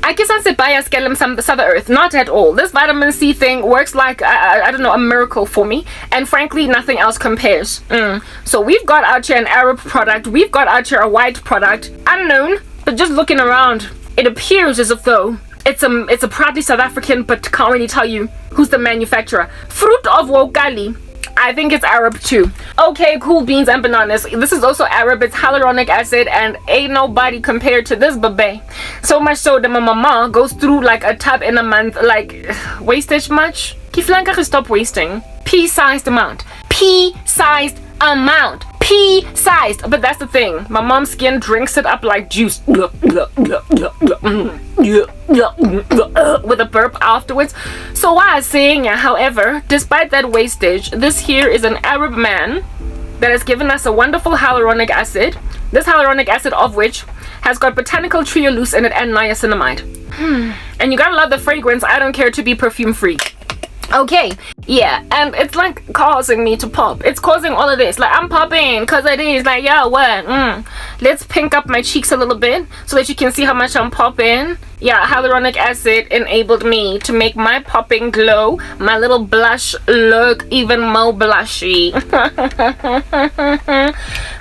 I guess I said bias some Southern Earth. Not at all. This vitamin C thing works like, I don't know, a miracle for me. And frankly, nothing else compares. So we've got out here an Arab product. We've got out here a white product. Unknown, but just looking around, it appears as if though it's a proudly South African, but can't really tell you who's the manufacturer. Fruit of Wokali. I think it's Arab too. Okay, cool beans and bananas. This is also Arab. It's hyaluronic acid, and ain't nobody compared to this babe. So much so that my mama goes through like a tub in a month. Like, wastage much? Kiflanka stop wasting. Pea-sized amount. Pea-sized amount. Pea-sized. But that's the thing. My mom's skin drinks it up like juice. With a burp afterwards. So what I was saying, however, despite that wastage, this here is an Arab man that has given us a wonderful hyaluronic acid. This hyaluronic acid of which has got botanical trehalose in it and niacinamide. And you gotta love the fragrance. I don't care to be perfume free. Okay, yeah, and it's like causing me to pop. It's causing all of this. Like, I'm popping because it is like, yeah, what? Let's pink up my cheeks a little bit so that you can see how much I'm popping. Yeah, hyaluronic acid enabled me to make my popping glow, my little blush look even more blushy.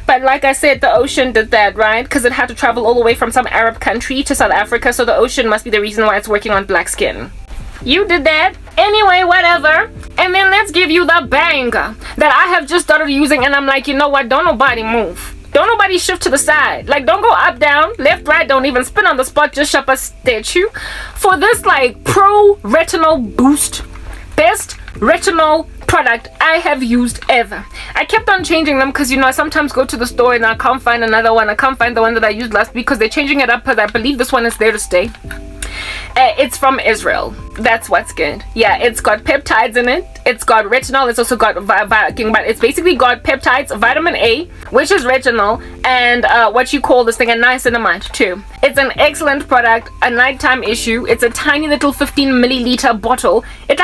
But like I said, the ocean did that, right? Because it had to travel all the way from some Arab country to South Africa, so the ocean must be the reason why it's working on black skin. You did that. Anyway, whatever. And then let's give you the bang that I have just started using, and I'm like, you know what? Don't nobody move. Don't nobody shift to the side. Like, don't go up, down, left, right. Don't even spin on the spot. Just shove a statue. For this, like, pro retinol boost, best retinol product I have used ever. I kept on changing them because, you know, I sometimes go to the store and I can't find another one. I can't find the one that I used last week because they're changing it up, because I believe this one is there to stay. It's from Israel. That's what's good. Yeah, it's got peptides in it. It's got retinol. It's also got it's basically got peptides, vitamin A, which is retinol, and what you call this thing, a niacinamide too. It's an excellent product, a nighttime issue. It's a tiny little 15 milliliter bottle. I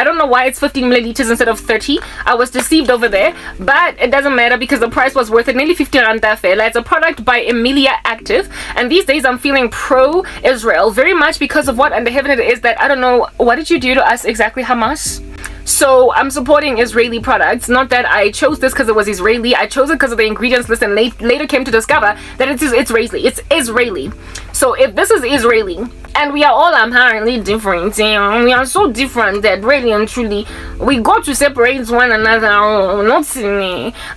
don't know why it's 15 milliliters instead of 30. I was deceived over there, but it doesn't matter because the price was worth it. Nearly 50 rand. It's a product by Emilia Active, and these days I'm feeling pro-Israel very much because of what under heaven it is that I don't know. What did you do to us exactly, Hamas? So I'm supporting Israeli products. Not that I chose this because it was Israeli. I chose it because of the ingredients list, and later came to discover that it's Israeli. It's Israeli. So if this is Israeli, and we are all apparently different, we are so different that really and truly we got to separate one another. Not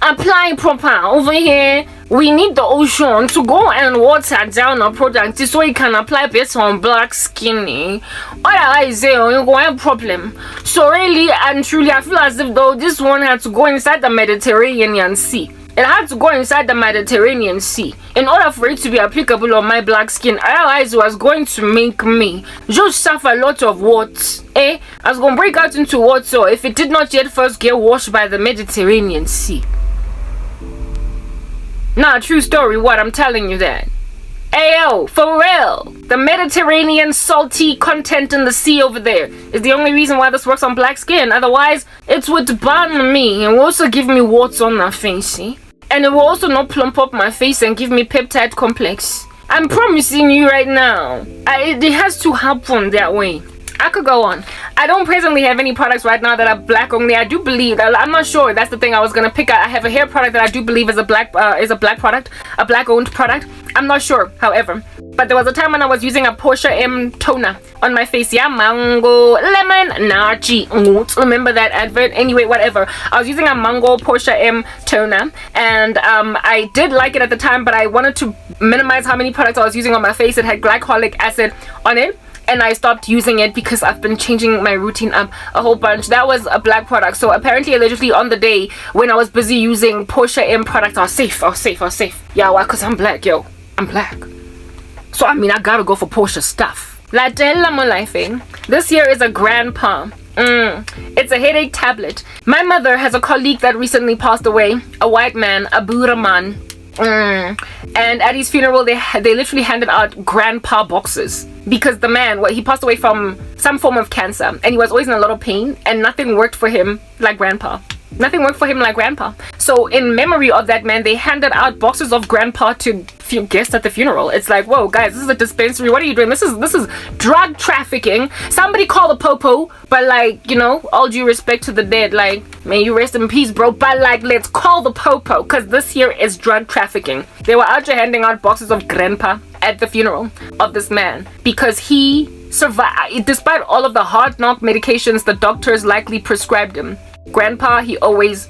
apply proper over here. We need the ocean to go and water down our product so it can apply better on black skin. Otherwise, you go have a problem. So really and truly, I feel as if though this one had to go inside the Mediterranean Sea. It had to go inside the Mediterranean Sea in order for it to be applicable on my black skin. Otherwise, it was going to make me just suffer a lot of what? I was going to break out into water if it did not yet first get washed by the Mediterranean Sea. Nah, true story, what I'm telling you that. Ayo, for real. The Mediterranean salty content in the sea over there is the only reason why this works on black skin. Otherwise, it would burn me and will also give me warts on my face, see? And it will also not plump up my face and give me peptide complex. I'm promising you right now. It has to happen that way. I could go on. I don't presently have any products right now that are black only. I do believe, I'm not sure, that's the thing I was gonna pick out. I have a hair product that I do believe is a black product, a black owned product. I'm not sure, however, but there was a time when I was using a Portia M toner on my face. Yeah, mango lemon nachi. Remember that advert? Anyway, whatever. I was using a mango Portia M toner, and I did like it at the time, but I wanted to minimize how many products I was using on my face. It had glycolic acid on it, and I stopped using it because I've been changing my routine up a whole bunch. That was a black product. So apparently, allegedly, on the day when I was busy using Portia M products, I was safe. Yeah, why? Because I'm black, yo. I'm black. So, I mean, I gotta go for Portia stuff. La Della Molifing. This here is a grandpa. It's a headache tablet. My mother has a colleague that recently passed away. A white man, a Buraman. And at his funeral, they literally handed out grandpa boxes because the man, he passed away from some form of cancer, and he was always in a lot of pain, and nothing worked for him like grandpa. Nothing worked for him like grandpa. So in memory of that man, they handed out boxes of grandpa to guests at the funeral. It's like, whoa, guys, this is a dispensary. What are you doing? This is drug trafficking. Somebody call the popo. But like, you know, all due respect to the dead, like, may you rest in peace, bro. But like, let's call the popo, because this here is drug trafficking. They were out here handing out boxes of grandpa at the funeral of this man because he survived despite all of the hard knock medications the doctors likely prescribed him. Grandpa, he always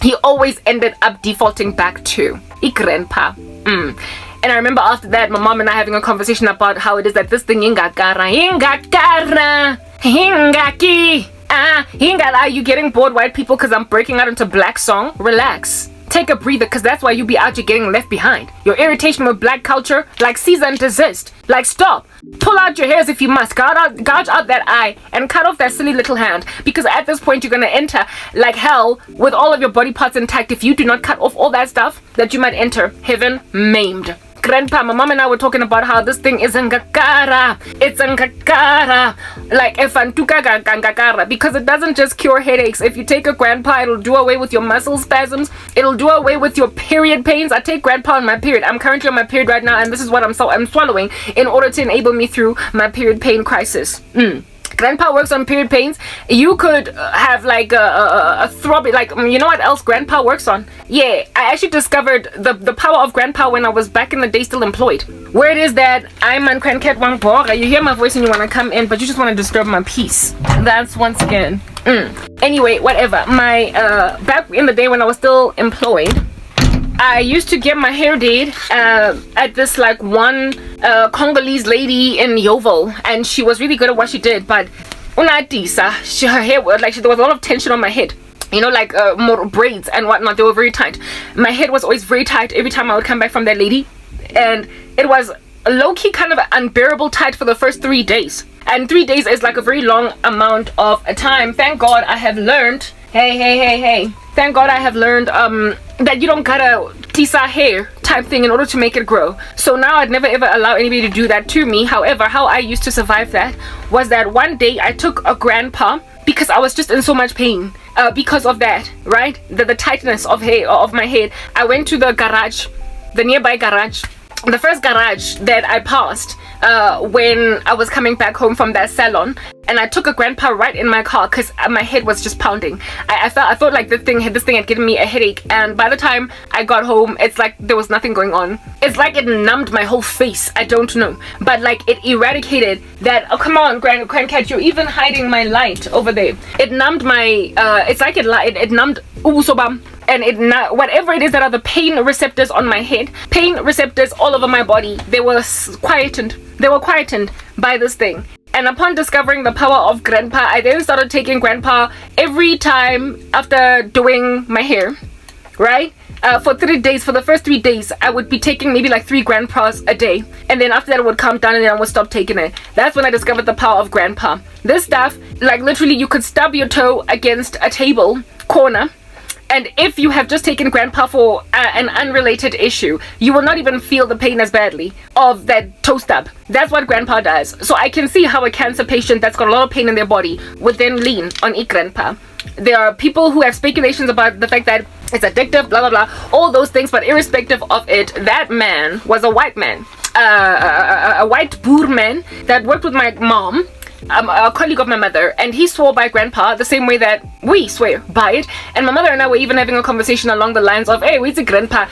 he always ended up defaulting back to grandpa. And I remember after that, my mom and I having a conversation about how it is that this thing hingakara, are you getting bored, white people, because I'm breaking out into black song? Relax. Take a breather, because that's why you be out here getting left behind. Your irritation with black culture, like, cease and desist. Like, stop. Pull out your hairs if you must. Gouge out that eye and cut off that silly little hand. Because at this point, you're going to enter like hell with all of your body parts intact. If you do not cut off all that stuff, that you might enter heaven maimed. Grandpa, my mom and I were talking about how this thing is ngakara. It's ngakara. Like efantuka ngakara. Because it doesn't just cure headaches. If you take a grandpa, it'll do away with your muscle spasms. It'll do away with your period pains. I take grandpa on my period. I'm currently on my period right now, and this is what I'm swallowing in order to enable me through my period pain crisis. Grandpa works on period pains. You could have like a throbbing, like, you know what else grandpa works on? Yeah, I actually discovered the power of grandpa when I was back in the day still employed. Where it is that I'm on Crancat Wangboga, you hear my voice and you want to come in, but you just want to disturb my peace. That's once again. Anyway, whatever. My back in the day when I was still employed, I used to get my hair did at this like one Congolese lady in Yeovil, and she was really good at what she did. But unatisa, her hair was like there was a lot of tension on my head. You know, like more braids and whatnot. They were very tight. My head was always very tight every time I would come back from that lady, and it was low-key kind of unbearable tight for the first 3 days. And 3 days is like a very long amount of time. Thank God I have learned. Hey. Thank God I have learned that you don't gotta tisa hair type thing in order to make it grow. So now I'd never ever allow anybody to do that to me. However, how I used to survive that was that one day I took a grandpa because I was just in so much pain because of that, right? The tightness of my head. I went to the garage, the nearby garage, the first garage that I passed when I was coming back home from that salon, and I took a grandpa right in my car because my head was just pounding. I felt like this thing had given me a headache, and by the time I got home, it's like there was nothing going on. It's like it numbed my whole face. I don't know, but like it eradicated that. Oh, come on, grandcat, you're even hiding my light over there. It numbed my it's like it numbed ubusobam. And whatever it is that are the pain receptors on my head, pain receptors all over my body, they were quietened. They were quietened by this thing. And upon discovering the power of grandpa, I then started taking grandpa every time after doing my hair, right? For 3 days, for the first 3 days, I would be taking maybe like 3 grandpas a day. And then after that, it would calm down and then I would stop taking it. That's when I discovered the power of grandpa. This stuff, like literally you could stub your toe against a table corner. And if you have just taken grandpa for an unrelated issue, you will not even feel the pain as badly of that toe stub. That's what grandpa does. So I can see how a cancer patient that's got a lot of pain in their body would then lean on grandpa. There are people who have speculations about the fact that it's addictive, blah, blah, blah, all those things. But irrespective of it, that man was a white man, a white boer man that worked with my mom, a colleague of my mother, and he swore by grandpa the same way that we swear by it. And my mother and I were even having a conversation along the lines of, hey, where's the grandpa?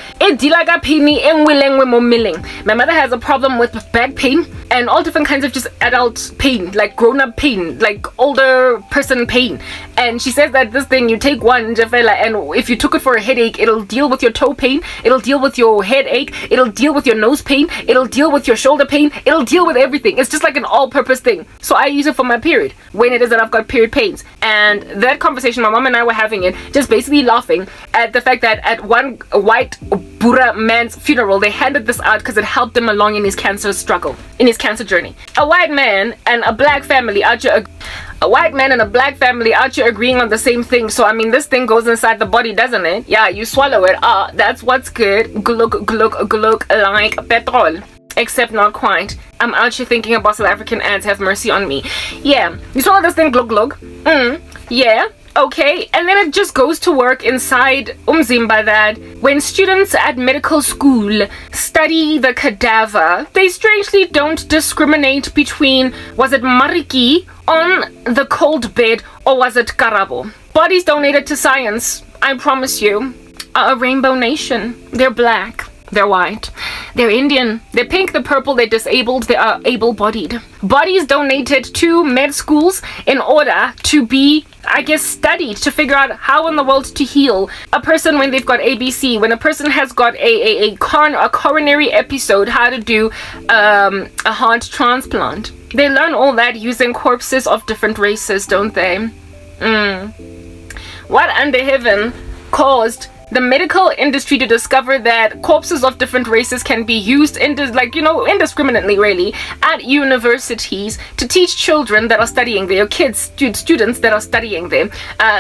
My mother has a problem with back pain and all different kinds of just adult pain, like grown-up pain, like older person pain. And she says that this thing, you take one, Jafela, and if you took it for a headache, it'll deal with your toe pain, it'll deal with your headache, it'll deal with your nose pain, it'll deal with your shoulder pain, it'll deal with everything. It's just like an all-purpose thing. So I use it for my period when it is that I've got period pains. And that conversation, my mom and I were having it, just basically laughing at the fact that at one white Bura man's funeral, they handed this out because it helped him along in his cancer struggle, in his cancer journey. A white man and a black family out here, agreeing on the same thing. So I mean, this thing goes inside the body, doesn't it? Yeah, you swallow it. That's what's good. Gluk like petrol. Except not quite. I'm out here thinking about South African ants, have mercy on me. Yeah, you swallow this thing, glug. Yeah. Okay, and then it just goes to work inside umzimba that when students at medical school study the cadaver, they strangely don't discriminate between was it Mariki on the cold bed or was it Karabo. Bodies donated to science, I promise you, are a rainbow nation. They're black. They're white, they're Indian, they're pink, they're purple, they're disabled, they are able-bodied. Bodies donated to med schools in order to be, I guess, studied to figure out how in the world to heal a person when they've got ABC, when a person has got a coronary episode, how to do a heart transplant. They learn all that using corpses of different races, don't they? What under heaven caused the medical industry to discover that corpses of different races can be used indiscriminately really at universities to teach children that are studying there, students that are studying there,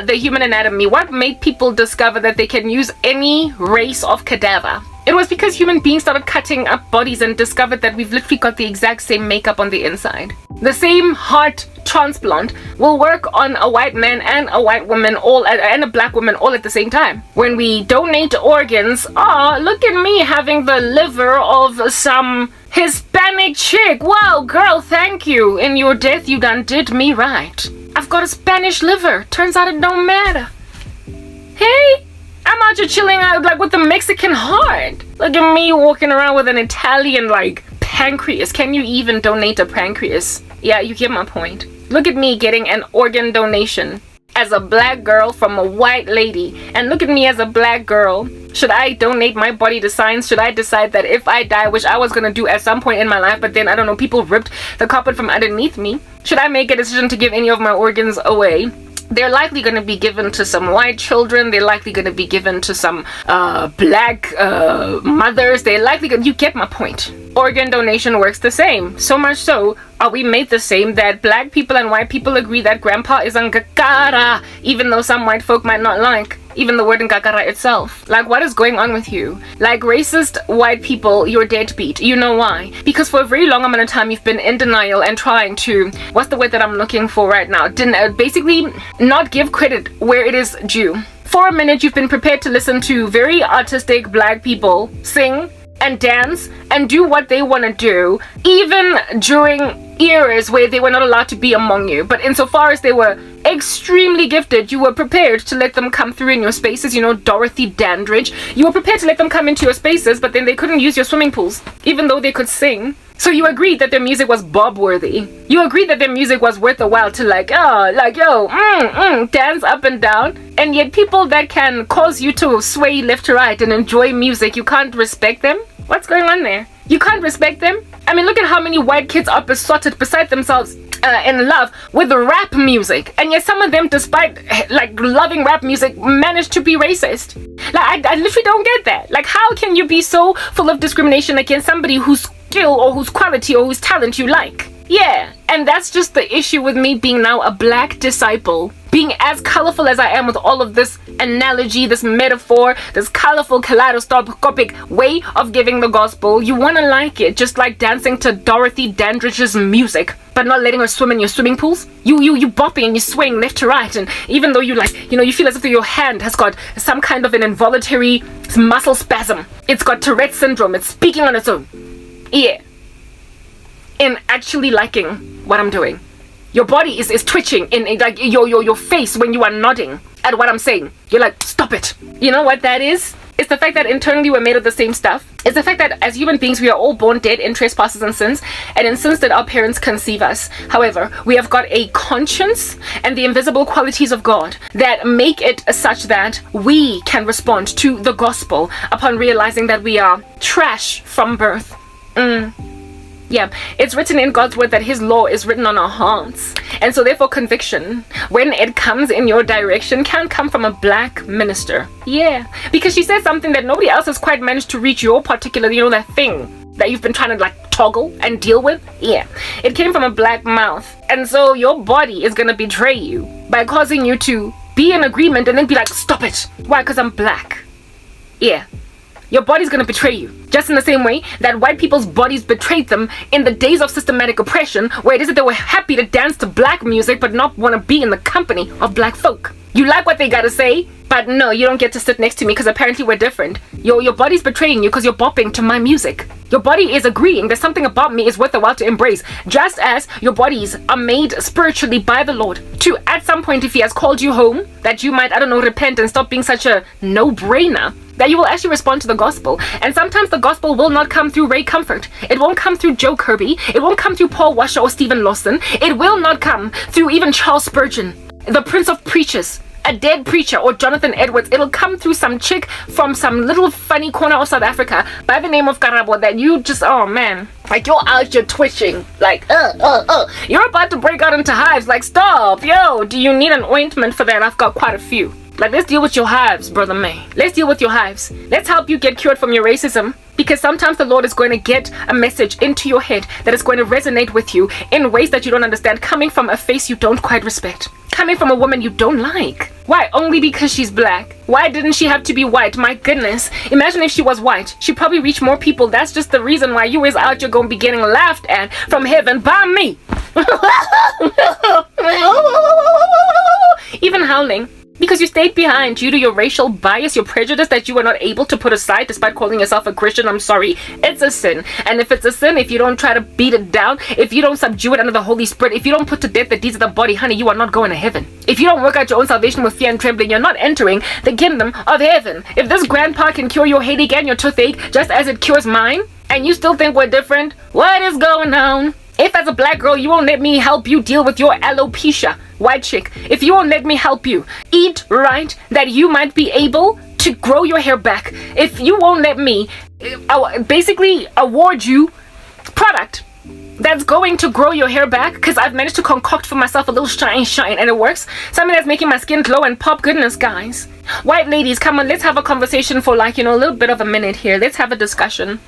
the human anatomy? What made people discover that they can use any race of cadaver? It was because human beings started cutting up bodies and discovered that we've literally got the exact same makeup on the inside. The same heart transplant will work on a white man and a white woman and a black woman all at the same time. When we donate organs, look at me having the liver of some Hispanic chick. Wow, girl, thank you. In your death, you done did me right. I've got a Spanish liver. Turns out it don't matter. Hey, I'm out here chilling out like with a Mexican heart. Look at me walking around with an Italian pancreas. Can you even donate a pancreas? Yeah, you get my point. Look at me getting an organ donation as a black girl from a white lady. And look at me as a black girl. Should I donate my body to science? Should I decide that if I die, which I was going to do at some point in my life, but then, I don't know, people ripped the carpet from underneath me? Should I make a decision to give any of my organs away? They're likely going to be given to some white children. They're likely going to be given to some black mothers. They're likely going to... You get my point. Organ donation works the same. So much so, are we made the same that black people and white people agree that grandpa is ngakara, even though some white folk might not like even the word ngakara itself. Like, what is going on with you? Like, racist white people, you're deadbeat. You know why? Because for a very long amount of time, you've been in denial and trying to, what's the word that I'm looking for right now? Basically, not give credit where it is due. For a minute, you've been prepared to listen to very artistic black people sing and dance and do what they want to do, even during eras where they were not allowed to be among you. But insofar as they were extremely gifted, you were prepared to let them come through in your spaces. You know, Dorothy Dandridge. You were prepared to let them come into your spaces, but then they couldn't use your swimming pools, even though they could sing. So you agreed that their music was Bob-worthy. You agreed that their music was worth a while to dance up and down. And yet people that can cause you to sway left to right and enjoy music, you can't respect them? What's going on there? You can't respect them? I mean, look at how many white kids are besotted beside themselves in love with rap music. And yet some of them, despite loving rap music, manage to be racist. Like, I literally don't get that. Like, how can you be so full of discrimination against somebody whose skill or whose quality or whose talent you like? Yeah, and that's just the issue with me being now a black disciple. Being as colorful as I am with all of this analogy, this metaphor, this colorful kaleidoscopic way of giving the gospel, you want to like it, just like dancing to Dorothy Dandridge's music, but not letting her swim in your swimming pools. You bopping and you swing left to right, and even though you you feel as if your hand has got some kind of an involuntary muscle spasm. It's got Tourette syndrome. It's speaking on its own. Yeah. In actually liking what I'm doing. Your body is twitching in like your face when you are nodding at what I'm saying. You're like, stop it. You know what that is? It's the fact that internally we're made of the same stuff. It's the fact that as human beings we are all born dead in trespasses and sins, and in sins that our parents conceive us. However, we have got a conscience and the invisible qualities of God that make it such that we can respond to the gospel upon realizing that we are trash from birth. Yeah, it's written in God's word that his law is written on our hearts. And so therefore conviction, when it comes in your direction, can come from a black minister. Yeah, because she said something that nobody else has quite managed to reach your particular, that thing that you've been trying to toggle and deal with. Yeah, it came from a black mouth. And so your body is going to betray you by causing you to be in agreement and then be like, stop it. Why? Because I'm black. Yeah. your body's gonna betray you. Just in the same way that white people's bodies betrayed them in the days of systematic oppression, where it is that they were happy to dance to black music but not want to be in the company of black folk. You like what they gotta say, but no, you don't get to sit next to me because apparently we're different. Your body's betraying you because you're bopping to my music. Your body is agreeing that something about me is worth a while to embrace, just as your bodies are made spiritually by the Lord to, at some point, if he has called you home, that you might, I don't know, repent and stop being such a no-brainer, that you will actually respond to the gospel. And sometimes the gospel will not come through Ray Comfort. It won't come through Joe Kirby. It won't come through Paul Washer or Stephen Lawson. It will not come through even Charles Spurgeon, the Prince of Preachers, a dead preacher, or Jonathan Edwards. It'll come through some chick from some little funny corner of South Africa by the name of Karabo that you just, oh man, like you're out here twitching, like, you're about to break out into hives, like, stop, yo, do you need an ointment for that? I've got quite a few. Like, let's deal with your hives, Brother May. Let's deal with your hives. Let's help you get cured from your racism. Because sometimes the Lord is going to get a message into your head that is going to resonate with you in ways that you don't understand, coming from a face you don't quite respect. Coming from a woman you don't like. Why? Only because she's black. Why didn't she have to be white? My goodness. Imagine if she was white. She'd probably reach more people. That's just the reason why you is out here going to be getting laughed at from heaven by me. Even howling. Because you stayed behind due to your racial bias, your prejudice that you were not able to put aside despite calling yourself a Christian. I'm sorry, it's a sin. And if it's a sin, if you don't try to beat it down, if you don't subdue it under the Holy Spirit, if you don't put to death the deeds of the body, honey, you are not going to heaven. If you don't work out your own salvation with fear and trembling, you're not entering the kingdom of heaven. If this grandpa can cure your headache and your toothache just as it cures mine, and you still think we're different, what is going on? If as a black girl you won't let me help you deal with your alopecia, white chick, if you won't let me help you eat right, that you might be able to grow your hair back, if you won't let me basically award you product that's going to grow your hair back, because I've managed to concoct for myself a little shine and it works, something that's making my skin glow and pop, goodness guys. White ladies, come on, let's have a conversation for like, a little bit of a minute here. Let's have a discussion.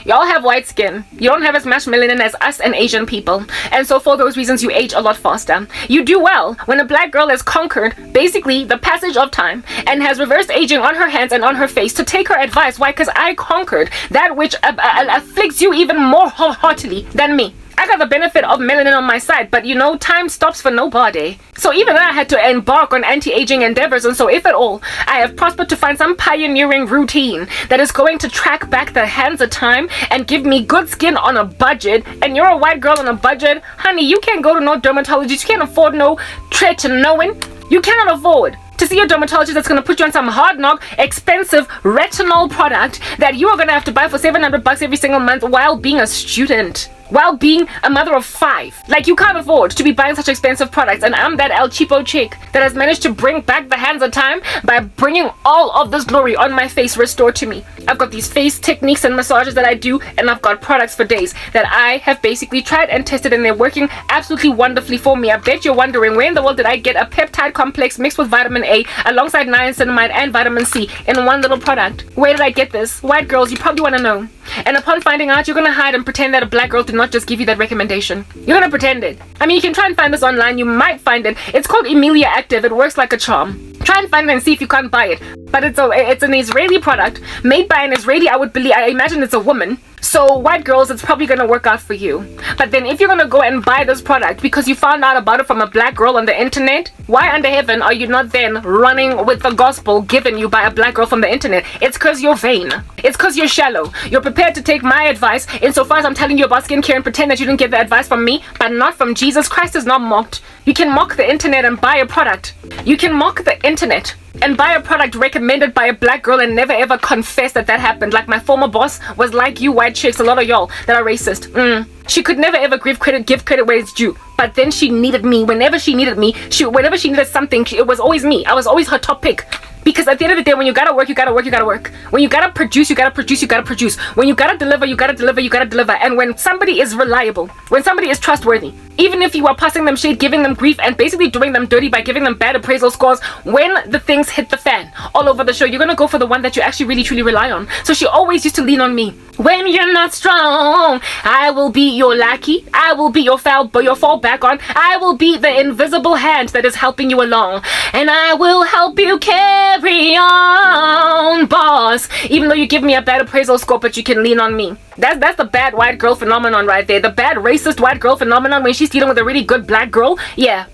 Y'all have white skin. You don't have as much melanin as us and Asian people. And so for those reasons, you age a lot faster. You do well when a black girl has conquered basically the passage of time and has reversed aging on her hands and on her face to take her advice. Why? Because I conquered that which afflicts you even more wholeheartedly than me. I got the benefit of melanin on my side, but time stops for nobody. So even I had to embark on anti-aging endeavors, and so if at all, I have prospered to find some pioneering routine that is going to track back the hands of time and give me good skin on a budget, and you're a white girl on a budget, honey, you can't go to no dermatologist, you can't afford no tretinoin, you cannot afford to see a dermatologist that's going to put you on some hard knock, expensive retinol product that you are going to have to buy for $700 every single month while being a student, while being a mother of 5. Like, you can't afford to be buying such expensive products, and I'm that El Cheapo chick that has managed to bring back the hands of time by bringing all of this glory on my face restored to me. I've got these face techniques and massages that I do, and I've got products for days that I have basically tried and tested, and they're working absolutely wonderfully for me. I bet you're wondering, where in the world did I get a peptide complex mixed with vitamin A alongside niacinamide and vitamin C in one little product? Where did I get this? White girls, you probably want to know. And upon finding out, you're going to hide and pretend that a black girl did not just give you that recommendation. You're going to pretend it. I mean, you can try and find this online. You might find it. It's called Emilia Active. It works like a charm. Try and find it and see if you can't buy it. But it's an Israeli product made by an Israeli, I imagine it's a woman. So white girls, it's probably going to work out for you. But then if you're going to go and buy this product because you found out about it from a black girl on the internet, why under heaven are you not then running with the gospel given you by a black girl from the internet? It's because you're vain. It's because you're shallow. You're prepared to take my advice insofar as I'm telling you about skincare and pretend that you didn't get the advice from me, but not from Jesus. Christ is not mocked. You can mock the internet and buy a product. You can mock the internet and buy a product recommended by a black girl and never ever confess that happened. Like my former boss was like you white chicks, a lot of y'all that are racist. She could never ever give credit where it's due. But then she needed me. Whenever she needed me, whenever she needed something, it was always me. I was always her top pick. Because at the end of the day, when you gotta work, you gotta work, you gotta work. When you gotta produce, you gotta produce, you gotta produce. When you gotta deliver, you gotta deliver, you gotta deliver. And when somebody is reliable, when somebody is trustworthy, Even if you are passing them shade, giving them grief, and basically doing them dirty by giving them bad appraisal scores, when the things hit the fan all over the show, you're gonna go for the one that you actually really truly rely on. So she always used to lean on me. When you're not strong, I will be your lackey. I will be your fall back on. I will be the invisible hand that is helping you along, and I will help you carry on, boss. Even though you give me a bad appraisal score, but you can lean on me. That's the bad white girl phenomenon right there. The bad racist white girl phenomenon when she's dealing with a really good black girl. Yeah,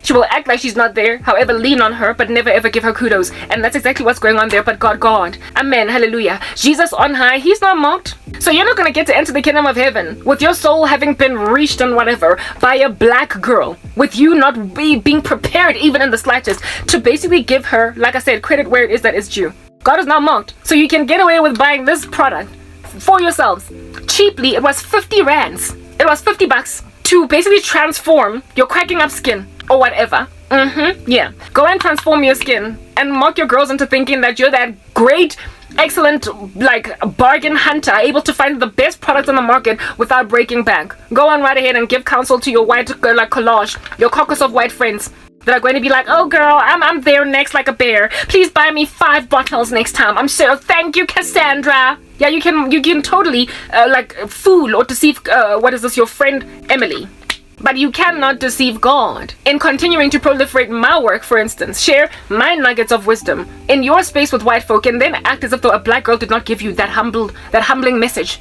she will act like she's not there, however lean on her, but never ever give her kudos. And that's exactly what's going on there. But God, amen, hallelujah. Jesus on high, he's not mocked. So you're not gonna get to enter the kingdom of heaven with your soul having been reached and whatever by a black girl, with you not being prepared even in the slightest to basically give her, like I said, credit where it is that is due. God is not mocked. So you can get away with buying this product for yourselves cheaply. It was 50 rands. It was 50 bucks to basically transform your cracking up skin or whatever. Yeah. Go and transform your skin and mock your girls into thinking that you're that great, excellent, like, bargain hunter, able to find the best product on the market without breaking bank. Go on right ahead and give counsel to your white, like, collage, your caucus of white friends that are going to be like, oh girl, I'm there next like a bear. Please buy me 5 bottles next time. I'm sure. Thank you, Cassandra. Yeah, you can totally like fool or deceive your friend Emily. But you cannot deceive God. In continuing to proliferate my work, for instance, share my nuggets of wisdom in your space with white folk, and then act as if though a black girl did not give you that humbling message.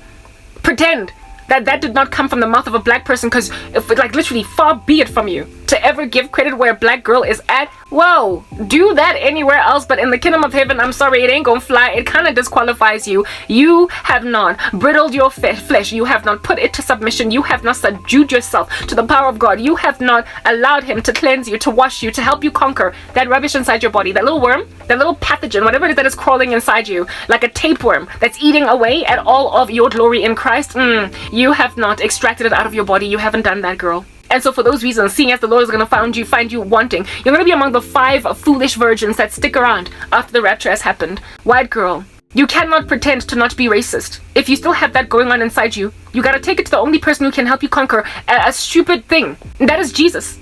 Pretend that did not come from the mouth of a black person, because if like literally far be it from you to ever give credit where a black girl is at. Whoa, do that anywhere else, but in the kingdom of heaven, I'm sorry, it ain't gonna fly. It kind of disqualifies you. You have not bridled your flesh. You have not put it to submission. You have not subdued yourself to the power of God. You have not allowed him to cleanse you, to wash you, to help you conquer that rubbish inside your body, that little worm, that little pathogen, whatever it is that is crawling inside you, like a tapeworm that's eating away at all of your glory in Christ. You have not extracted it out of your body. You haven't done that, girl. And so for those reasons, seeing as the Lord is going to find you wanting, you're going to be among the 5 foolish virgins that stick around after the rapture has happened. White girl, you cannot pretend to not be racist. If you still have that going on inside you, you got to take it to the only person who can help you conquer a stupid thing. And that is Jesus.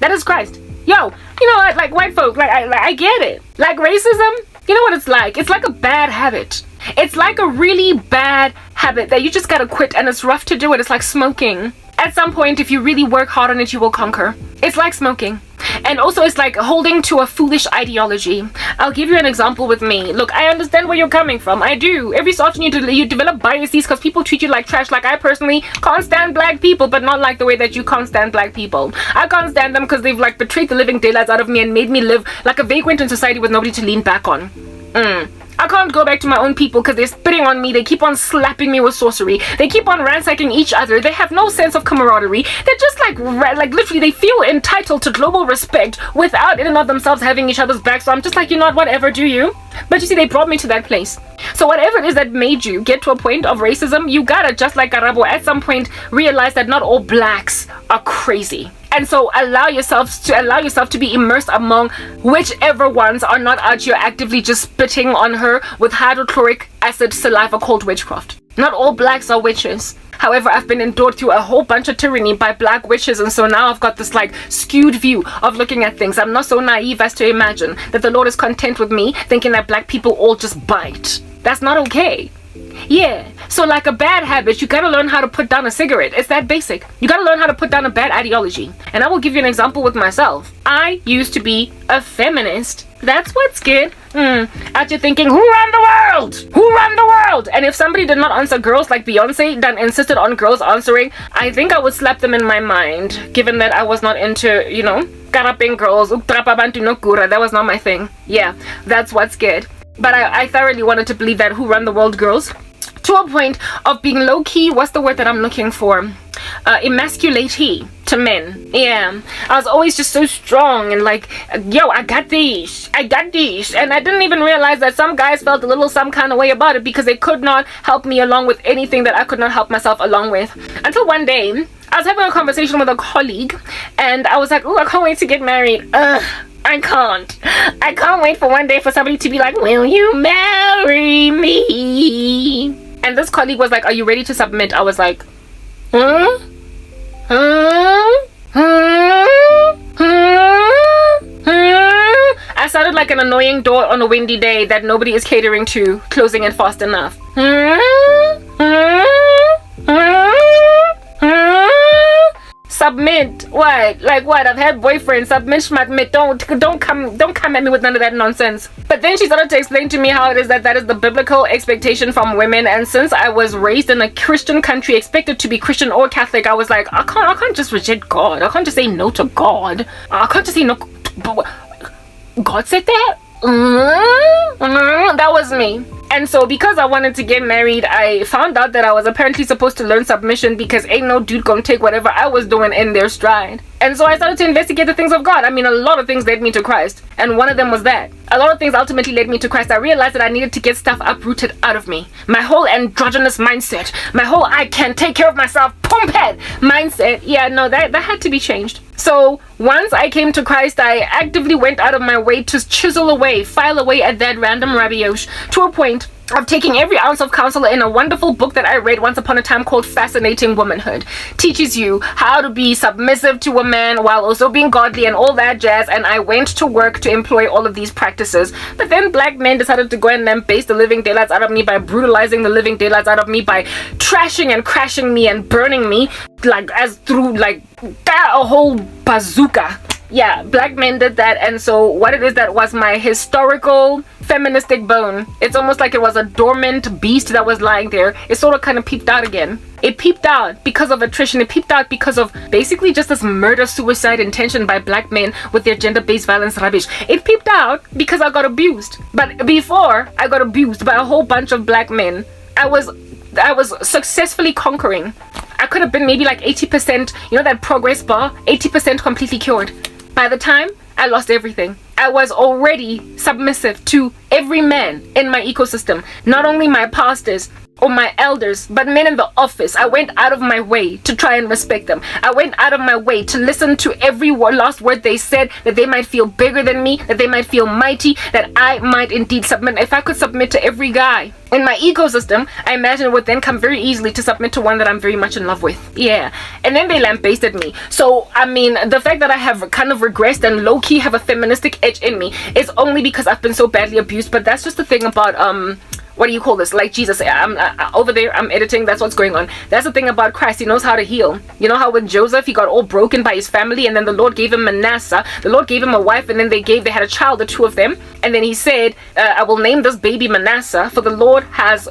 That is Christ. Yo, you know what, like white folk, like I get it. Like racism, you know what it's like? It's like a bad habit. It's like a really bad habit that you just got to quit, and it's rough to do it. It's like smoking. At some point, if you really work hard on it, you will conquer. It's like smoking. And also, it's like holding to a foolish ideology. I'll give you an example with me. Look, I understand where you're coming from. I do. Every so often you develop biases because people treat you like trash. Like, I personally can't stand black people, but not like the way that you can't stand black people. I can't stand them because they've like betrayed the living daylights out of me and made me live like a vagrant in society with nobody to lean back on. I can't go back to my own people because they're spitting on me. They keep on slapping me with sorcery. They keep on ransacking each other. They have no sense of camaraderie. They're just like literally, they feel entitled to global respect without in and of themselves having each other's back. So I'm just like, you know what, whatever, do you? But you see, they brought me to that place. So whatever it is that made you get to a point of racism, you gotta, just like Karabo, at some point realize that not all blacks are crazy. And so allow yourself to be immersed among whichever ones are not out here actively just spitting on her with hydrochloric acid saliva called witchcraft. Not all blacks are witches. However, I've been endured through a whole bunch of tyranny by black witches, and so now I've got this like skewed view of looking at things. I'm not so naive as to imagine that the Lord is content with me thinking that black people all just bite. That's not okay. Yeah, so like a bad habit, you gotta learn how to put down a cigarette. It's that basic. You gotta learn how to put down a bad ideology. And I will give you an example with myself. I used to be a feminist. That's what's good. Out you thinking, who run the world? Who run the world? And if somebody did not answer girls like Beyonce, then insisted on girls answering, I think I would slap them in my mind, given that I was not into, you know, karaping girls, that was not my thing. Yeah, that's what's good. But I thoroughly wanted to believe that who run the world girls, to a point of being low-key, what's the word that I'm looking for? Emasculate to men. Yeah, I was always just so strong and like, yo, I got these, and I didn't even realize that some guys felt a little some kind of way about it because they could not help me along with anything that I could not help myself along with. Until one day I was having a conversation with a colleague and I was like, oh, I can't wait to get married. I can't wait for one day for somebody to be like, will you marry me? And this colleague was like, are you ready to submit? I was like, huh? like an annoying door on a windy day that nobody is catering to, closing it fast enough. Submit. What? Like what? I've had boyfriends. Submit. Don't come at me with none of that nonsense. But then she started to explain to me how it is that is the biblical expectation from women. And since I was raised in a Christian country, expected to be Christian or Catholic, I was like, I can't just reject God. I can't just say no to God. I can't just say no. God said that? That was me. And so because I wanted to get married, I found out that I was apparently supposed to learn submission because ain't no dude gonna take whatever I was doing in their stride. And so I started to investigate the things of God. I mean, a lot of things led me to Christ. And one of them was that. A lot of things ultimately led me to Christ. I realized that I needed to get stuff uprooted out of me. My whole androgynous mindset, my whole I can take care of myself, pump head mindset. Yeah, no, that had to be changed. So once I came to Christ, I actively went out of my way to chisel away, file away at that random rabioche to a point of taking every ounce of counsel in a wonderful book that I read once upon a time called Fascinating Womanhood. Teaches you how to be submissive to a man while also being godly and all that jazz. And I went to work to employ all of these practices. But then black men decided to go and lambaste the living daylights out of me by brutalizing the living daylights out of me, by trashing and crashing me and burning me like as through like that a whole bazooka. Yeah, black men did that. And so what it is that was my historical feministic bone, it's almost like it was a dormant beast that was lying there. It sort of kind of peeped out again. It peeped out because of attrition. It peeped out because of basically just this murder-suicide intention by black men with their gender-based violence rubbish. It peeped out because I got abused. But before I got abused by a whole bunch of black men, I was successfully conquering. I could have been maybe like 80%, you know that progress bar? 80% completely cured. By the time I lost everything, I was already submissive to every man in my ecosystem. Not only my pastors or my elders, but men in the office. I went out of my way to try and respect them. I went out of my way to listen to every last word they said, that they might feel bigger than me, that they might feel mighty, that I might indeed submit. If I could submit to every guy in my ecosystem, I imagine it would then come very easily to submit to one that I'm very much in love with. Yeah. And then they lambasted me. So, I mean, the fact that I have kind of regressed and low-key have a feministic edge in me is only because I've been so badly abused. But that's just the thing about, what do you call this? Like Jesus, I'm over there, I'm editing, that's what's going on. That's the thing about Christ, he knows how to heal. You know how with Joseph, he got all broken by his family, and then the Lord gave him Manasseh. The Lord gave him a wife, and then they had a child, the two of them. And then he said, I will name this baby Manasseh, for the Lord has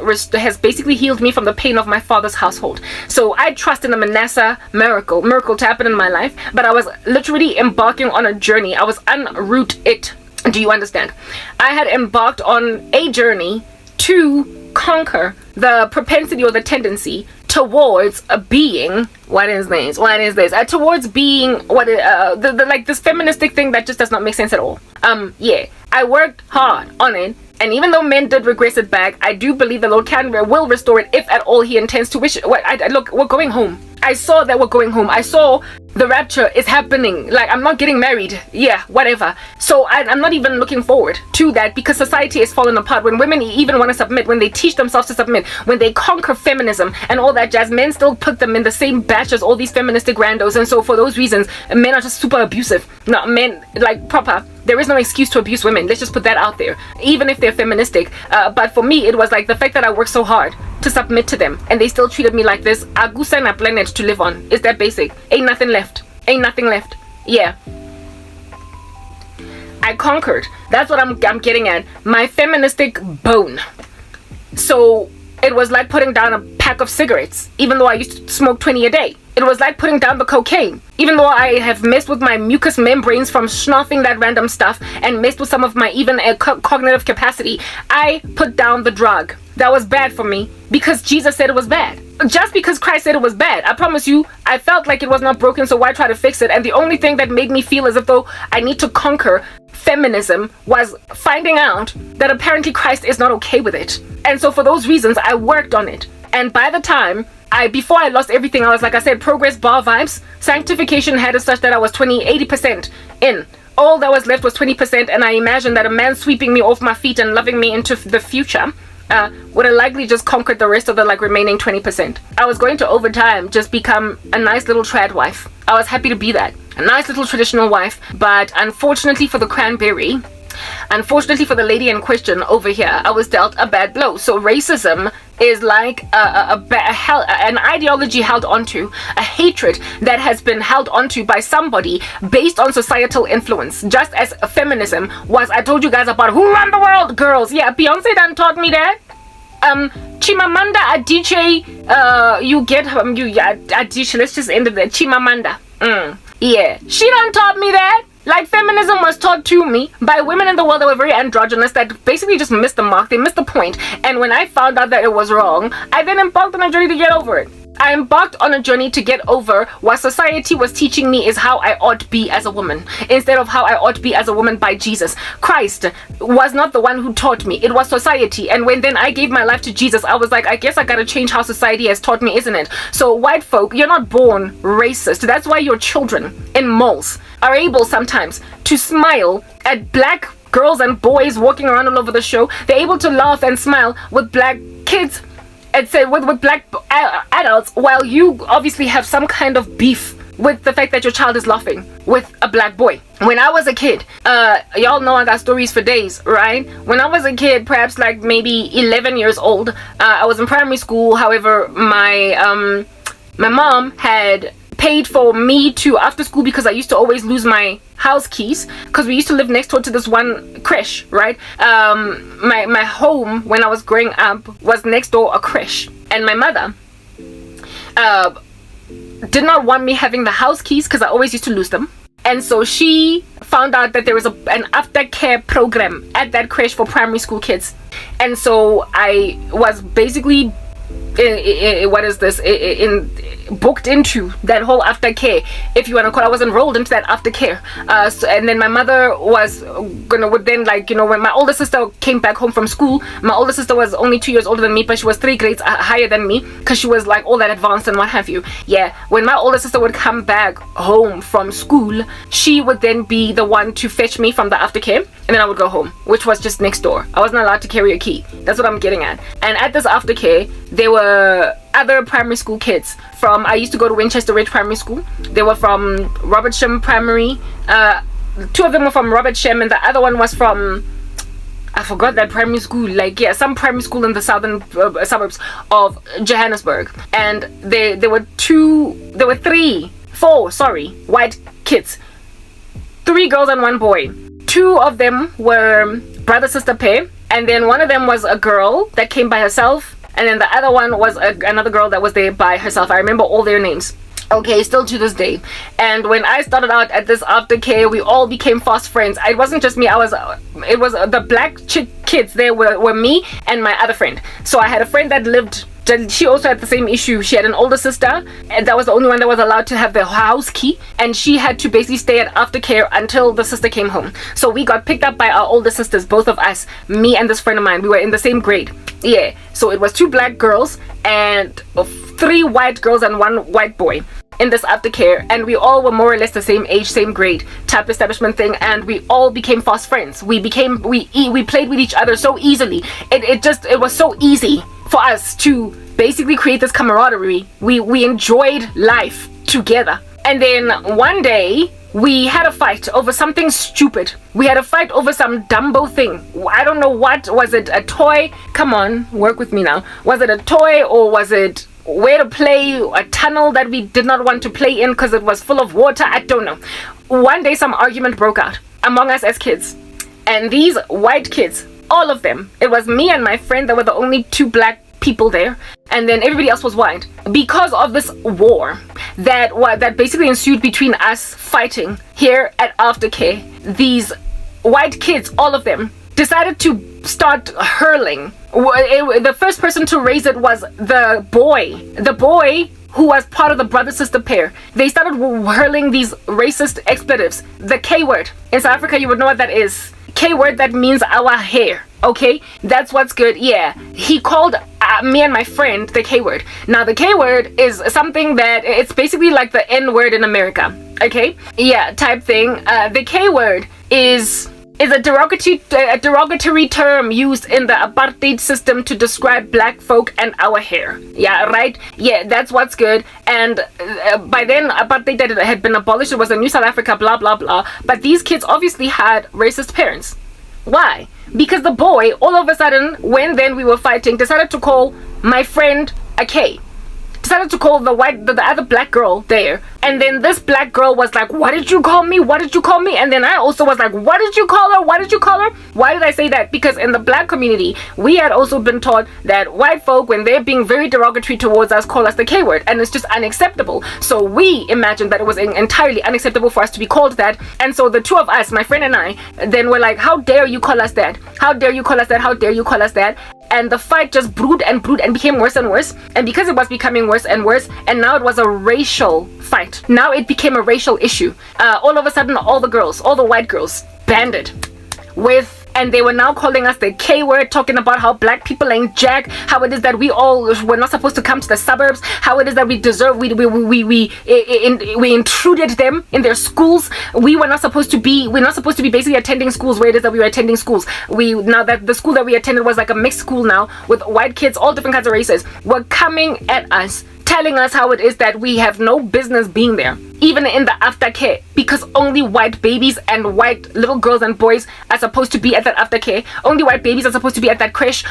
basically healed me from the pain of my father's household. So I trust in a Manasseh miracle to happen in my life. But I was literally embarking on a journey. I was unroot it. Do you understand? I had embarked on a journey to conquer the propensity or the tendency towards being towards being like this feministic thing that just does not make sense at all. Yeah, I worked hard on it, and even though men did regress it back, I do believe the Lord will restore it if at all he intends to. Look, we're going home. I saw that we're going home. I saw the rapture is happening. Like, I'm not getting married. Yeah, whatever. So I'm not even looking forward to that, because society is falling apart. When women even want to submit, when they teach themselves to submit, when they conquer feminism and all that jazz, men still put them in the same batch as all these feministic randos. And so for those reasons, men are just super abusive. No, men, like, proper. There is no excuse to abuse women. Let's just put that out there, even if they're feministic. But for me, it was like the fact that I worked so hard to submit to them, and they still treated me like this. Agusa na planet to live on. It's that basic. Ain't nothing left. Ain't nothing left. Yeah. I conquered. That's what I'm getting at. My feministic bone. So it was like putting down a pack of cigarettes, even though I used to smoke 20 a day. It was like putting down the cocaine, even though I have messed with my mucous membranes from snuffing that random stuff and messed with some of my even cognitive capacity. I put down the drug. That was bad for me because Jesus said it was bad. Just because Christ said it was bad, I promise you, I felt like it was not broken, so why try to fix it? And the only thing that made me feel as if though I need to conquer feminism was finding out that apparently Christ is not okay with it. And so for those reasons, I worked on it. And by the time before I lost everything, I was, like I said, progress bar vibes. Sanctification had it such that I was 80% in. All that was left was 20%, and I imagined that a man sweeping me off my feet and loving me into the future would have likely just conquered the rest of the remaining 20%. I was going to, over time, just become a nice little trad wife. I was happy to be that. A nice little traditional wife, but unfortunately for the cranberry, Unfortunately for the lady in question over here, I was dealt a bad blow. So racism is like an ideology held onto, a hatred that has been held onto by somebody based on societal influence. Just as feminism was, I told you guys about Who Run the World, girls. Yeah, Beyonce done taught me that. Chimamanda Adichie, you get Adichie, let's just end it there. Chimamanda. Yeah, she done taught me that. Like, feminism was taught to me by women in the world that were very androgynous, that basically just missed the mark, they missed the point. And when I found out that it was wrong, I then embarked on a journey to get over it. I embarked on a journey to get over what society was teaching me is how I ought to be as a woman, instead of how I ought to be as a woman by Jesus. Christ was not the one who taught me, it was society. And when then I gave my life to Jesus, I was like, I guess I gotta change how society has taught me, isn't it? So white folk, you're not born racist. That's why your children in malls are able sometimes to smile at black girls and boys walking around all over the show. They're able to laugh and smile with black kids and say with black adults, while you obviously have some kind of beef with the fact that your child is laughing with a black boy. When I was a kid, y'all know I got stories for days, right? When I was a kid, perhaps like maybe 11 years old, I was in primary school. However, my mom had paid for me to after school, because I used to always lose my house keys, because we used to live next door to this one creche, right? My home when I was growing up was next door a creche, and my mother did not want me having the house keys because I always used to lose them. And so she found out that there was an aftercare program at that creche for primary school kids, and so I was basically booked into that whole aftercare, if you want to call it. I was enrolled into that aftercare. And then my mother was when my older sister came back home from school, my older sister was only 2 years older than me, but she was 3 grades higher than me, because she was like all that advanced and what have you. Yeah, when my older sister would come back home from school, she would then be the one to fetch me from the aftercare, and then I would go home, which was just next door. I wasn't allowed to carry a key. That's what I'm getting at. And at this aftercare, there were other primary school kids from, I used to go to Winchester Ridge Primary School. They were from Robert Shem Primary. 2 of them were from Robert Shem, and the other one was from, I forgot that primary school, some primary school in the southern suburbs of Johannesburg. And there were 4 white kids, 3 girls and 1 boy. 2 of them were brother-sister pair, and then one of them was a girl that came by herself, and then the other one was another girl that was there by herself. I remember all their names. Okay, still to this day. And when I started out at this aftercare, we all became fast friends. It wasn't just me. It was the black kids. There were me and my other friend. So I had a friend that lived. She also had the same issue. She had an older sister, and that was the only one that was allowed to have the house key, and she had to basically stay at aftercare until the sister came home. So we got picked up by our older sisters, both of us, me and this friend of mine. We were in the same grade. Yeah, so it was 2 black girls and 3 white girls and 1 white boy in this aftercare, and we all were more or less the same age, same grade type establishment thing, and we all became fast friends. We played with each other so easily. It was so easy for us to basically create this camaraderie. We enjoyed life together. And then one day we had a fight over something stupid. We had a fight over some Dumbo thing. I don't know what. Was it a toy? Come on, work with me now. Was it a toy, or was it where to play, a tunnel that we did not want to play in because it was full of water? I don't know. One day some argument broke out among us as kids. And these white kids, all of them, it was me and my friend that were the only 2 black people there, and then everybody else was white. Because of this war that basically ensued between us fighting here at aftercare, these white kids, all of them, decided to start hurling. The first person to raise it was the boy who was part of the brother-sister pair. They started hurling these racist expletives. The K word. In South Africa, you would know what that is. K word, that means our hair. Okay, that's what's good. Yeah, he called me and my friend the K word. Now the K word is something that it's basically like the N word in America. Okay, yeah, type thing. The K word is a derogatory term used in the apartheid system to describe black folk and our hair. Yeah, right? Yeah, that's what's good. And by then, apartheid had been abolished. It was a new South Africa, blah, blah, blah. But these kids obviously had racist parents. Why? Because the boy, all of a sudden, when then we were fighting, decided to call my friend a K. Decided to call the other black girl there. And then this black girl was like, what did you call me? What did you call me? And then I also was like, what did you call her? What did you call her? Why did I say that? Because in the black community, we had also been taught that white folk, when they're being very derogatory towards us, call us the K word. And it's just unacceptable. So we imagined that it was entirely unacceptable for us to be called that. And so the two of us, my friend and I, then were like, how dare you call us that? How dare you call us that? How dare you call us that? And the fight just brewed and became worse and worse. And because it was becoming worse and worse, and now it was a racial fight. Now it became a racial issue. All of a sudden, all the white girls banded with, and they were now calling us the K word, talking about how black people ain't jack, how it is that we all were not supposed to come to the suburbs, how it is that we intruded them in their schools. We're not supposed to be basically attending schools where it is that we were attending schools. Now that the school that we attended was like a mixed school now with white kids, all different kinds of races, were coming at us, telling us how it is that we have no business being there, even in the aftercare, because only white babies and white little girls and boys are supposed to be at that aftercare. Only white babies are supposed to be at that creche.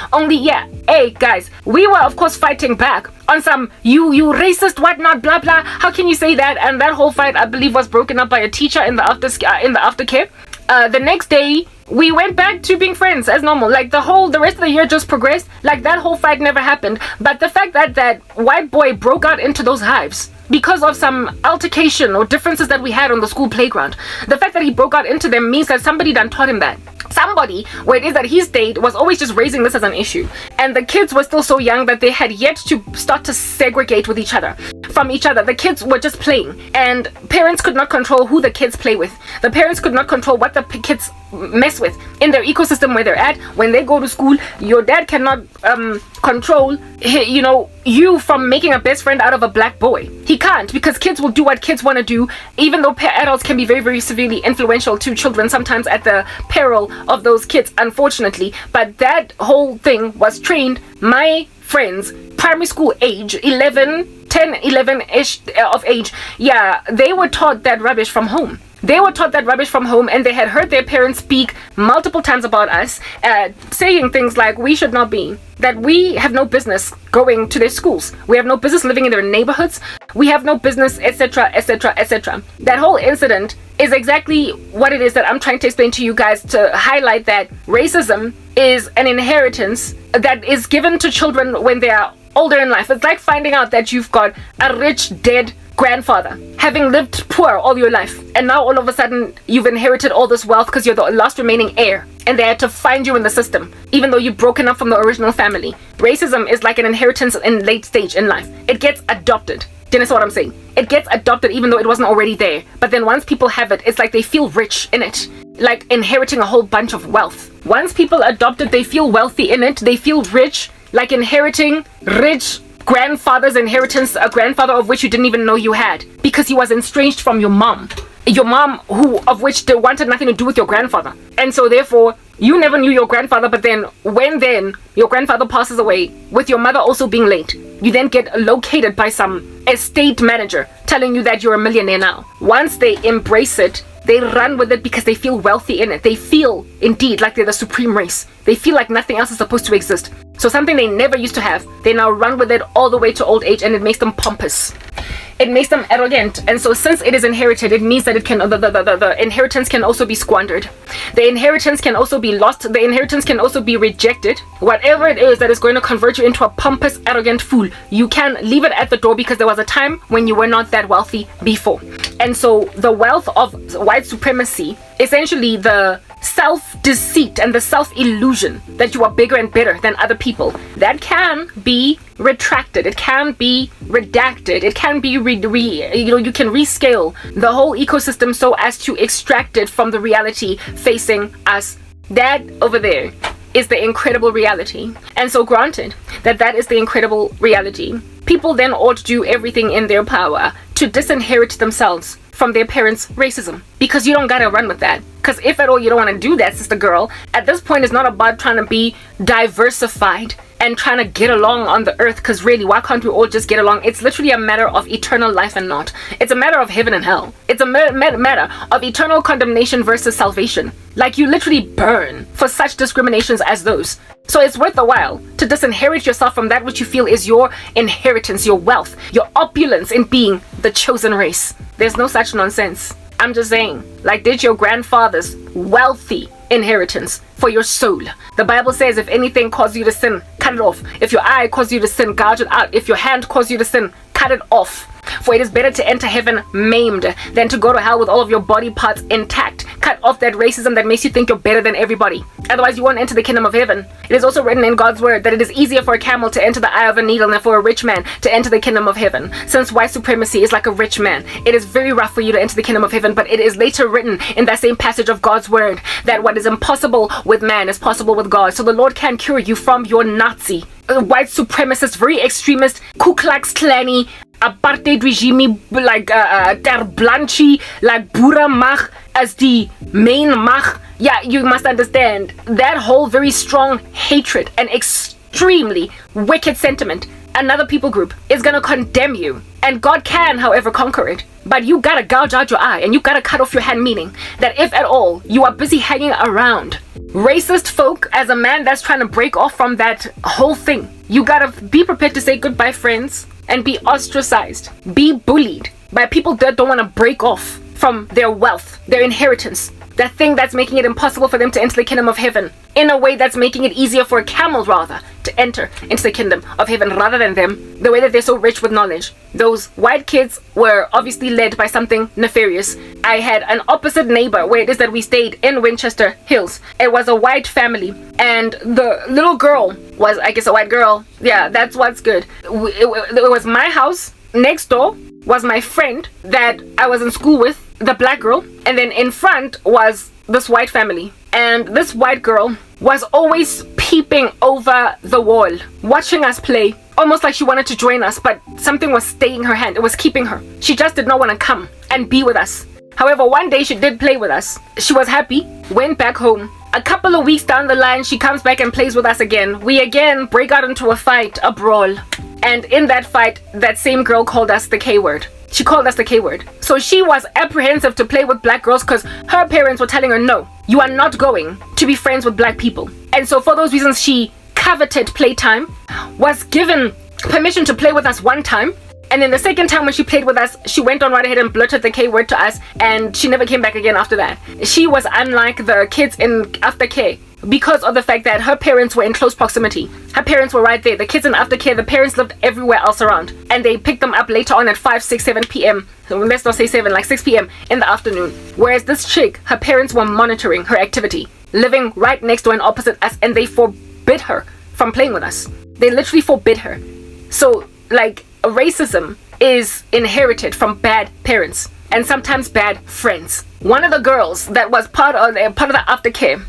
Hey guys, we were of course fighting back on some you racist whatnot blah blah. How can you say that? And that whole fight, I believe, was broken up by a teacher in the aftercare. The next day, we went back to being friends as normal. Like the rest of the year just progressed. Like that whole fight never happened. But the fact that that white boy broke out into those hives because of some altercation or differences that we had on the school playground, the fact that he broke out into them means that somebody done taught him that. Somebody, where it is that he stayed, was always just raising this as an issue. And the kids were still so young that they had yet to start to segregate with each other. From each other. The kids were just playing. And parents could not control who the kids play with. The parents could not control what the kids mess with in their ecosystem where they're at. When they go to school, your dad cannot control, you from making a best friend out of a black boy. He can't, because kids will do what kids want to do, even though adults can be very, very severely influential to children, sometimes at the peril of those kids, unfortunately. But that whole thing was trained. My friends, primary school age, 11-ish of age, they were taught that rubbish from home. And they had heard their parents speak multiple times about us, saying things like we should not be, that we have no business going to their schools, we have no business living in their neighborhoods, we have no business, etc., etc., etc. That whole incident is exactly what it is that I'm trying to explain to you guys, to highlight that racism is an inheritance that is given to children when they are older in life. It's like finding out that you've got a rich dead grandfather, having lived poor all your life, and now all of a sudden you've inherited all this wealth because you're the last remaining heir, and they had to find you in the system even though you've broken up from the original family. Racism is like an inheritance in late stage in life. It gets adopted. Do you understand what I'm saying? It gets adopted even though it wasn't already there, but then once people have it, it's like they feel rich in it, like inheriting a whole bunch of wealth. Once people adopt it, they feel wealthy in it, they feel rich, like inheriting rich grandfather's inheritance, a grandfather of which you didn't even know you had, because he was estranged from your mom, of which they wanted nothing to do with your grandfather. And so therefore you never knew your grandfather, but then when your grandfather passes away, with your mother also being late, you then get located by some estate manager telling you that you're a millionaire now. Once they embrace it, they run with it because they feel wealthy in it. They feel indeed like they're the supreme race. They feel like nothing else is supposed to exist. So something they never used to have, they now run with it all the way to old age, and it makes them pompous. It makes them arrogant. And so since it is inherited, it means that it can the inheritance can also be squandered. The inheritance can also be lost. The inheritance can also be rejected. Whatever it is that is going to convert you into a pompous, arrogant fool, you can leave it at the door, because there was a time when you were not that wealthy before. And so the wealth of white supremacy, essentially the self-deceit and the self-illusion that you are bigger and better than other people, that can be retracted, it can be redacted, it can be you can rescale the whole ecosystem so as to extract it from the reality facing us. That over there is the incredible reality. And so granted that is the incredible reality, people then ought to do everything in their power to disinherit themselves from their parents' racism, because you don't gotta run with that. Because if at all you don't want to do that, sister girl, at this point it's not about trying to be diversified and trying to get along on the earth, because really, why can't we all just get along? It's literally a matter of eternal life and not. It's a matter of heaven and hell. It's a matter of eternal condemnation versus salvation. Like, you literally burn for such discriminations as those. So it's worth the while to disinherit yourself from that which you feel is your inheritance, your wealth, your opulence in being the chosen race. There's no such nonsense. I'm just saying, like, did your grandfather's wealthy inheritance for your soul. The Bible says, if anything causes you to sin, cut it off. If your eye causes you to sin, gouge it out. If your hand causes you to sin, cut it off. For it is better to enter heaven maimed than to go to hell with all of your body parts intact. Cut off that racism that makes you think you're better than everybody. Otherwise, you won't enter the kingdom of heaven. It is also written in God's word that it is easier for a camel to enter the eye of a needle than for a rich man to enter the kingdom of heaven. Since white supremacy is like a rich man, it is very rough for you to enter the kingdom of heaven, but it is later written in that same passage of God's word that what is impossible with man is possible with God. So the Lord can cure you from your Nazi, white supremacist, very extremist, Ku Klux Klan-y, apartheid regime, like ter Blanchi, like Boere mag as the main mag. Yeah, you must understand that whole very strong hatred and extremely wicked sentiment. Another people group is gonna condemn you, and God can, however, conquer it. But you gotta gouge out your eye and you gotta cut off your hand, meaning that if at all you are busy hanging around racist folk as a man that's trying to break off from that whole thing, you gotta be prepared to say goodbye, friends, and be ostracized, be bullied by people that don't want to break off from their wealth, their inheritance, that thing that's making it impossible for them to enter the kingdom of heaven, in a way that's making it easier for a camel rather to enter into the kingdom of heaven rather than them, the way that they're so rich with knowledge. Those white kids were obviously led by something nefarious. I had an opposite neighbor where it is that we stayed in Winchester Hills. It was a white family, and the little girl was, I guess, a white girl. Yeah, that's what's good. It was my house. Next door was my friend that I was in school with, the black girl, and then in front was this white family. And this white girl was always peeping over the wall, watching us play, almost like she wanted to join us, but something was staying her hand. It was keeping her. She just did not want to come and be with us. However, one day she did play with us. She was happy, went back home. A couple of weeks down the line, she comes back and plays with us again. We again break out into a fight, a brawl. And in that fight, that same girl called us the K word. She called us the K word. So she was apprehensive to play with black girls because her parents were telling her, no, you are not going to be friends with black people. And so for those reasons, she coveted playtime, was given permission to play with us one time. And then the second time when she played with us, she went on right ahead and blurted the K word to us, and she never came back again after that. She was unlike the kids in aftercare because of the fact that her parents were in close proximity. Her parents were right there. The kids in aftercare, the parents lived everywhere else around, and they picked them up later on at 5, 6, 7 p.m. So let's not say 7, like 6 p.m. in the afternoon. Whereas this chick, her parents were monitoring her activity, living right next door and opposite us, and they forbid her from playing with us. They literally forbid her. So, like, racism is inherited from bad parents and sometimes bad friends. One of the girls that was part of the aftercare,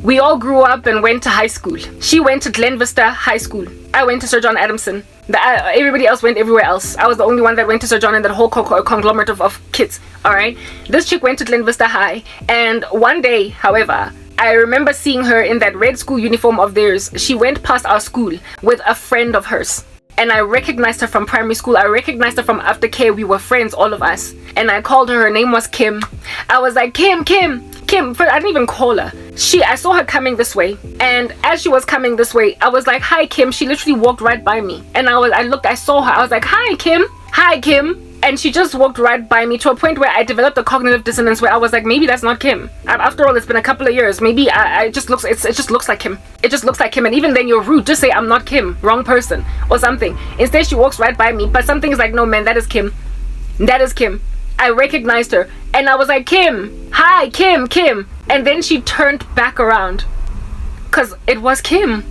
we all grew up and went to high school. She went to Glen Vista High School. I went to Sir John Adamson. Everybody else went everywhere else. I was the only one that went to Sir John in that whole conglomerate of kids. Alright? This chick went to Glen Vista High, and one day, however, I remember seeing her in that red school uniform of theirs. She went past our school with a friend of hers. And I recognized her from primary school. I recognized her from aftercare. We were friends, all of us. And I called her. Her name was Kim. I was like, Kim. I didn't even call her. I saw her coming this way. And as she was coming this way, I was like, hi, Kim. She literally walked right by me. And I saw her. I was like, hi, Kim. And she just walked right by me to a point where I developed a cognitive dissonance where I was like, maybe that's not Kim. After all, it's been a couple of years. Maybe it just looks like Kim. It just looks like Kim. And even then you're rude. Just say, I'm not Kim. Wrong person. Or something. Instead, she walks right by me. But something is like, no, man, that is Kim. That is Kim. I recognized her. And I was like, Kim. Hi, Kim. And then she turned back around. Because it was Kim.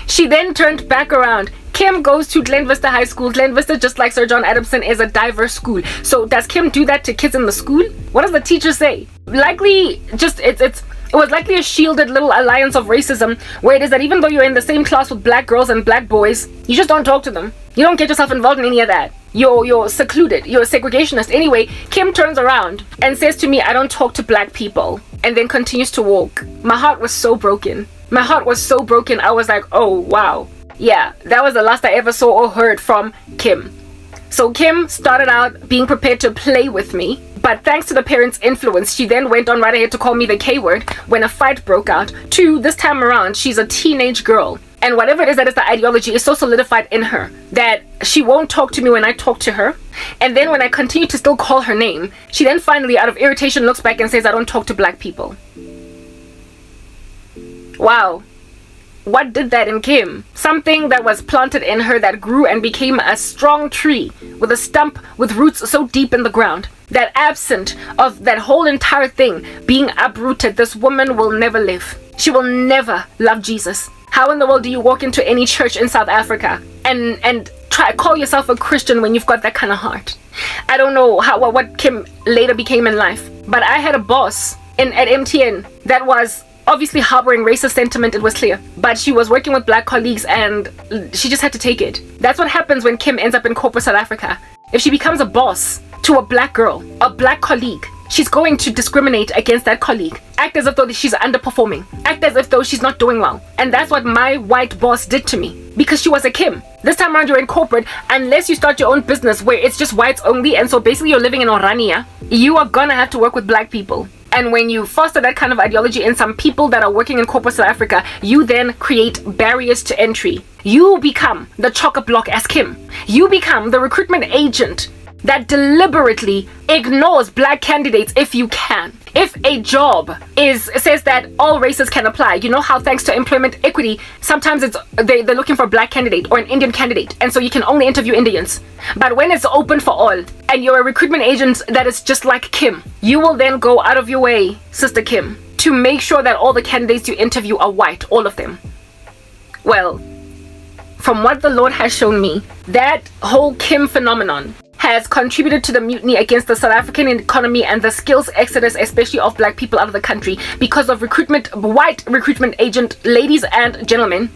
She then turned back around. Kim goes to Glen Vista High School. Glen Vista, just like Sir John Adamson, is a diverse school. So does Kim do that to kids in the school? What does the teacher say? Likely, it was likely a shielded little alliance of racism, where it is that even though you're in the same class with black girls and black boys, you just don't talk to them. You don't get yourself involved in any of that. You're secluded. You're a segregationist. Anyway, Kim turns around and says to me, I don't talk to black people, and then continues to walk. My heart was so broken. I was like, oh, wow. Yeah, that was the last I ever saw or heard from Kim. So Kim started out being prepared to play with me, but thanks to the parents' influence, she then went on right ahead to call me the K word when a fight broke out. This time around, she's a teenage girl. And whatever it is that is the ideology is so solidified in her that she won't talk to me when I talk to her. And then when I continue to still call her name, she then finally, out of irritation, looks back and says, I don't talk to black people. Wow. What did that in Kim? Something that was planted in her that grew and became a strong tree with a stump with roots so deep in the ground that absent of that whole entire thing being uprooted, this woman will never live. She will never love Jesus. How in the world do you walk into any church in South Africa and try to call yourself a Christian when you've got that kind of heart? I don't know what Kim later became in life, but I had a boss at MTN that was obviously harboring racist sentiment, it was clear. But she was working with black colleagues and she just had to take it. That's what happens when Kim ends up in corporate South Africa. If she becomes a boss to a black girl, a black colleague, she's going to discriminate against that colleague. Act as if though she's underperforming. Act as if though she's not doing well. And that's what my white boss did to me. Because she was a Kim. This time around you're in corporate, unless you start your own business where it's just whites only, and so basically you're living in Orania, you are gonna have to work with black people. And when you foster that kind of ideology in some people that are working in corporate South Africa, you then create barriers to entry. You become the chock-a-block as Kim. You become the recruitment agent that deliberately ignores black candidates if you can. If a job says that all races can apply, you know how thanks to employment equity, sometimes they're looking for a black candidate or an Indian candidate, and so you can only interview Indians. But when it's open for all, and you're a recruitment agent that is just like Kim, you will then go out of your way, Sister Kim, to make sure that all the candidates you interview are white, all of them. Well, from what the Lord has shown me, that whole Kim phenomenon has contributed to the mutiny against the South African economy and the skills exodus, especially of black people out of the country, because of white recruitment agent ladies and gentlemen